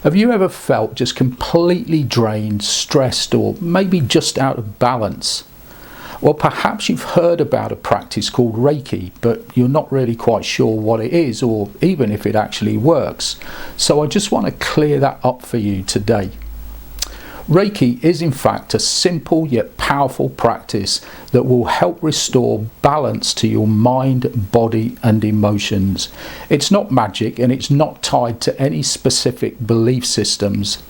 Have you ever felt just completely drained, stressed, or maybe just out of balance? Well, perhaps you've heard about a practice called Reiki, but you're not really quite sure what it is or even if it actually works. So I just want to clear that up for you today. Reiki is in fact a simple yet powerful practice that will help restore balance to your mind, body and emotions. It's not magic and it's not tied to any specific belief systems.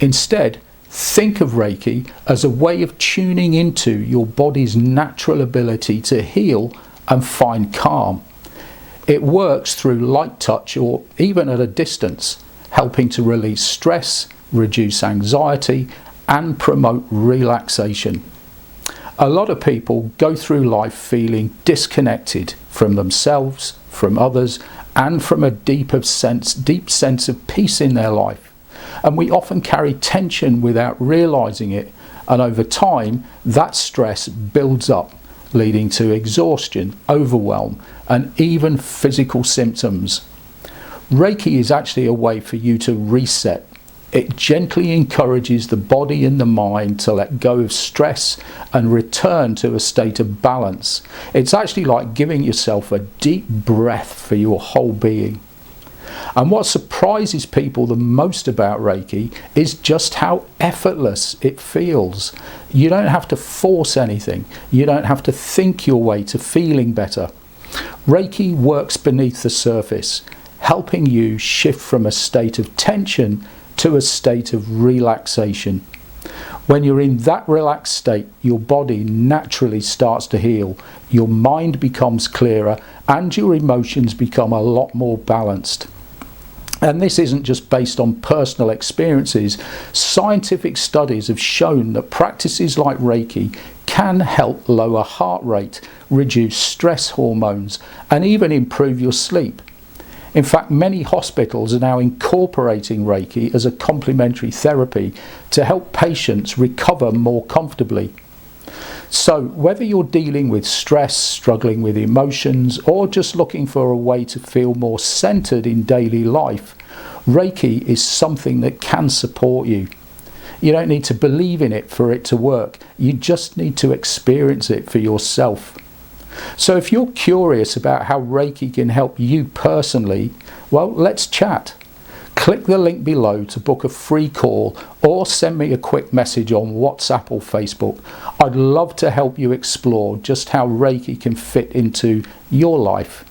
Instead, think of Reiki as a way of tuning into your body's natural ability to heal and find calm. It works through light touch or even at a distance, helping to release stress, reduce anxiety and promote relaxation. A lot of people go through life feeling disconnected from themselves, from others, and from a deep sense of peace in their life. And we often carry tension without realizing it, and over time that stress builds up, leading to exhaustion, overwhelm, and even physical symptoms. Reiki is actually a way for you to reset. It gently encourages the body and the mind to let go of stress and return to a state of balance. It's actually like giving yourself a deep breath for your whole being. And what surprises people the most about Reiki is just how effortless it feels. You don't have to force anything. You don't have to think your way to feeling better. Reiki works beneath the surface, helping you shift from a state of tension to a state of relaxation. When you're in that relaxed state, your body naturally starts to heal, your mind becomes clearer, and your emotions become a lot more balanced. And this isn't just based on personal experiences. Scientific studies have shown that practices like Reiki can help lower heart rate, reduce stress hormones, and even improve your sleep. In fact, many hospitals are now incorporating Reiki as a complementary therapy to help patients recover more comfortably. So whether you're dealing with stress, struggling with emotions, or just looking for a way to feel more centered in daily life, Reiki is something that can support you. You don't need to believe in it for it to work. You just need to experience it for yourself. So if you're curious about how Reiki can help you personally, well, let's chat. Click the link below to book a free call or send me a quick message on WhatsApp or Facebook. I'd love to help you explore just how Reiki can fit into your life.